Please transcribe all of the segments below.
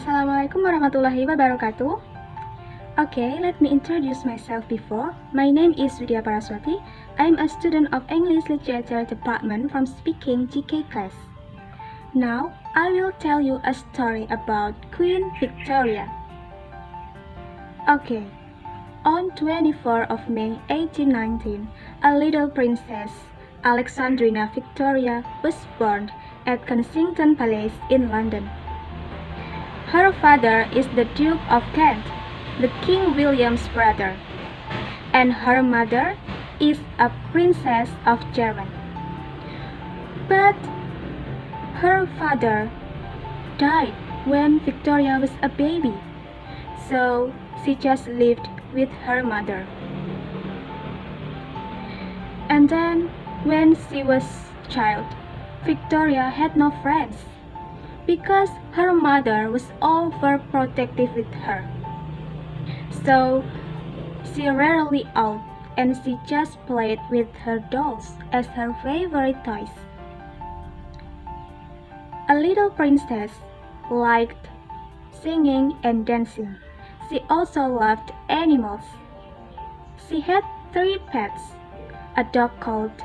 Assalamualaikum warahmatullahi wabarakatuh. Okay, let me introduce myself before. My name is Widya Paraswati. I am a student of English Literature Department from Speaking GK class. Now, I will tell you a story about Queen Victoria. Okay, on 24 of May 1819, a little princess, Alexandrina Victoria, was born at Kensington Palace in London. Her father is the Duke of Kent, the King William's brother, and her mother is a princess of Germany. But her father died when Victoria was a baby, so she just lived with her mother. And then, when she was a child, Victoria had no friends because her mother was overprotective with her. So she rarely out and she just played with her dolls as her favorite toys. A little princess liked singing and dancing. She also loved animals. She had 3 pets, a dog called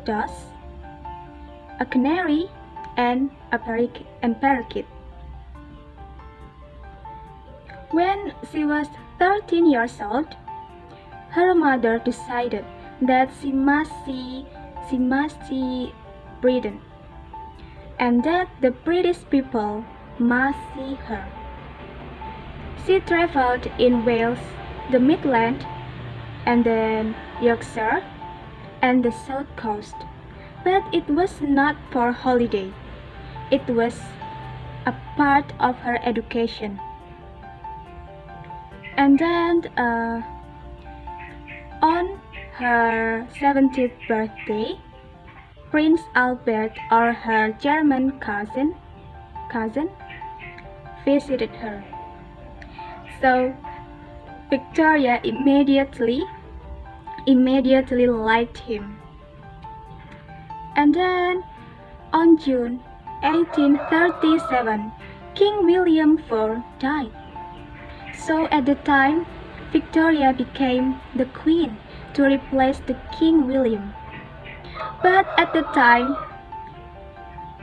Doss, a canary, and a parakeet. When she was 13 years old, her mother decided that she must see Britain, and that the British people must see her. She traveled in Wales, the Midlands, and then Yorkshire, and the South Coast, but it was not for holiday. It was a part of her education. And then on her 70th birthday, Prince Albert, or her German cousin visited her. So Victoria immediately liked him. And then on June 1837, King William IV died. So at the time, Victoria became the queen to replace the King William. But at the time,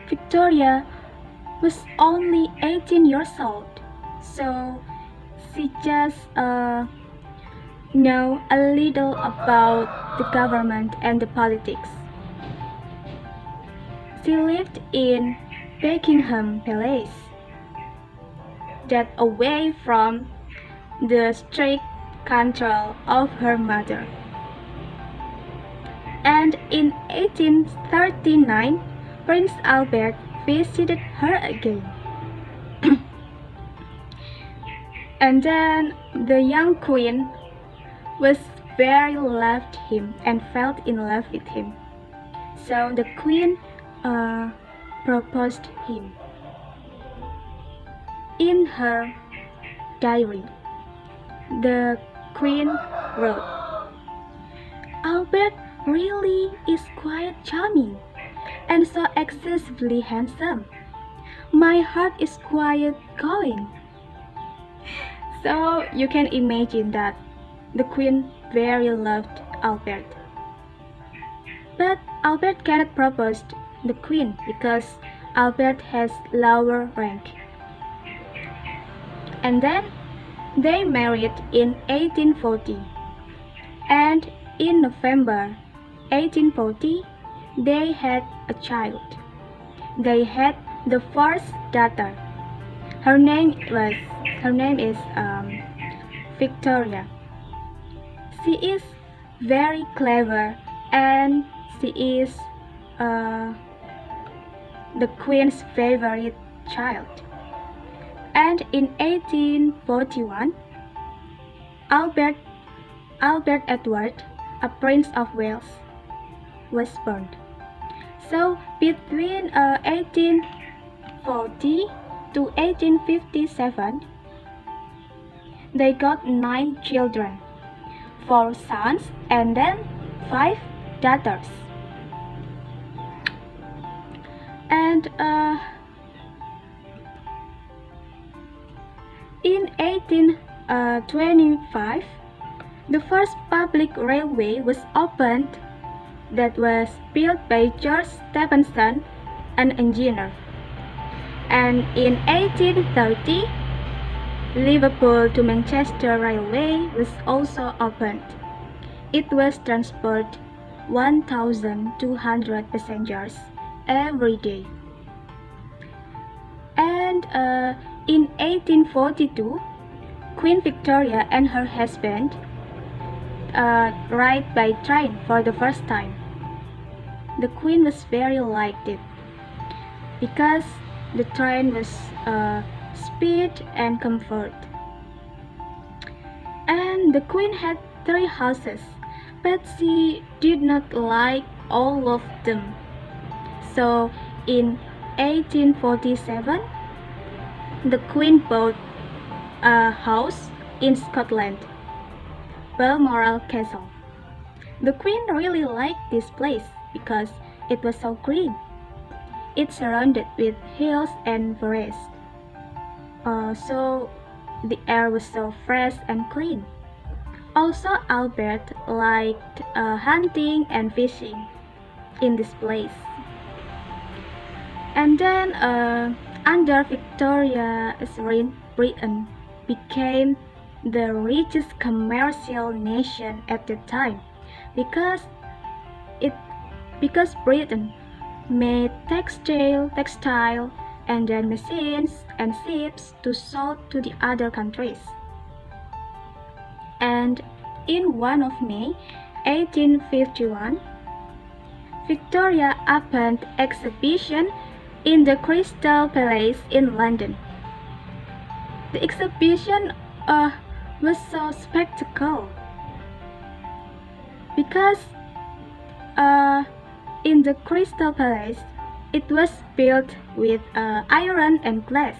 Victoria was only 18 years old, so she just know a little about the government and the politics. She lived in Buckingham Palace, that away from the strict control of her mother. And in 1839, Prince Albert visited her again. And then the young queen was very loved him and fell in love with him. So the queen proposed him. In her diary, the queen wrote, "Albert really is quite charming and so excessively handsome. My heart is quite going." So you can imagine that the queen very loved Albert. But Albert cannot propose to the queen because Albert has lower rank. And then they married in 1840, and in November 1840 they had a child. They had the first daughter. Her name is Victoria. She is very clever and she is the queen's favorite child. And in 1841, Albert Edward, a Prince of Wales, was born. So between 1840 to 1857, they got 9 children, 4 sons and then 5 daughters. And 1825, the first public railway was opened that was built by George Stephenson, an engineer. And in 1830, Liverpool to Manchester Railway was also opened. It was transport 1,200 passengers every day. And in 1842, Queen Victoria and her husband ride by train for the first time. The Queen was very liked it because the train was speed and comfort. And the Queen had 3 houses, but she did not like all of them. So in 1847, the Queen bought a house in Scotland, Balmoral Castle. The Queen really liked this place because it was so green. It's surrounded with hills and forests. So the air was so fresh and clean. Also, Albert liked hunting and fishing in this place. And then, under Victoria's reign, Britain became the richest commercial nation at the time because Britain made textile and then machines and ships to sell to the other countries. And in 1 of May 1851, Victoria opened exhibition in the Crystal Palace in London. The exhibition was so spectacular because in the Crystal Palace it was built with iron and glass,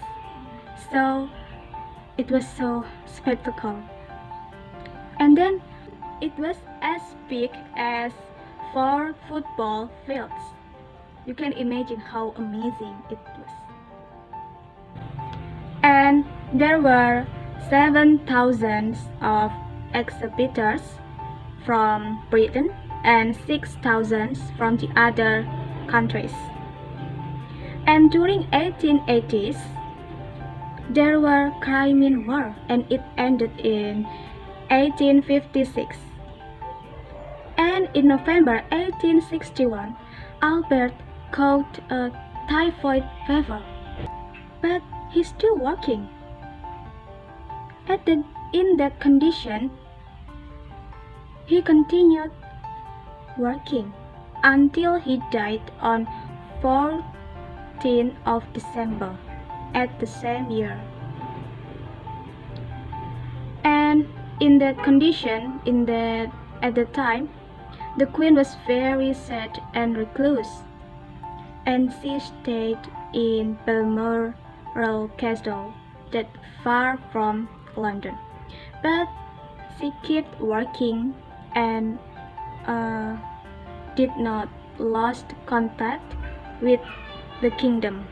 so it was so spectacular. And then it was as big as 4 football fields. You can imagine how amazing it was. And there were 7,000 of exhibitors from Britain and 6,000 from the other countries. And during 1880s, there were Crimean War, and it ended in 1856. And in November 1861, Albert caught a typhoid fever, but he's still working. In that condition, he continued working until he died on 14th of December at the same year. And in that condition, at the time, the Queen was very sad and recluse, and she stayed in Balmoral Castle, that far from London. But she kept working and did not lost contact with the kingdom.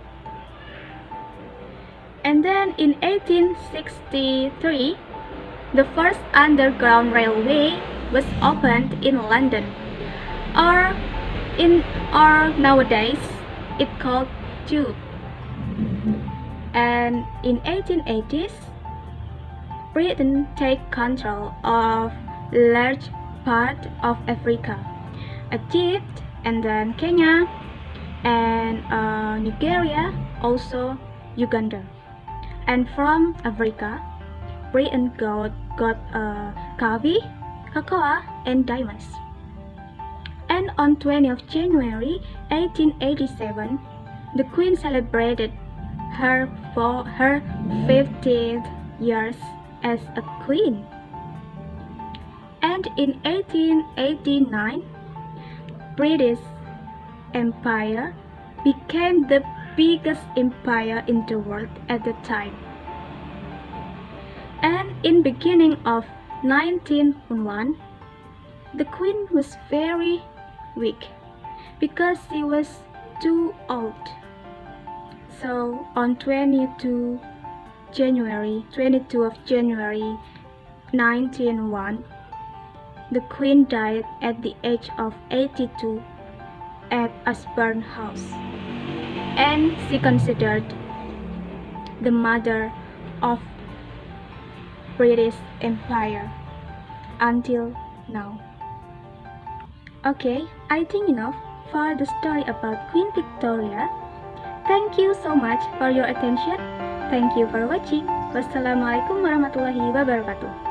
And then in 1863, the first underground railway was opened in London, or nowadays it called tube. And in 1880s, Britain take control of large part of Africa, Egypt, and then Kenya, and Nigeria, also Uganda. And from Africa, Britain got coffee, cocoa, and diamonds. And on 20th January 1887, the Queen celebrated her 50th years as a queen. And in 1889, British Empire became the biggest empire in the world at the time. And in beginning of 1901, the Queen was very weak because she was too old. So on 22 January 22 of January 1901, the Queen died at the age of 82 at Ashburn House, and she considered the mother of British Empire until now. Okay, I think enough for the story about Queen Victoria. Thank you so much for your attention. Thank you for watching. Wassalamualaikum warahmatullahi wabarakatuh.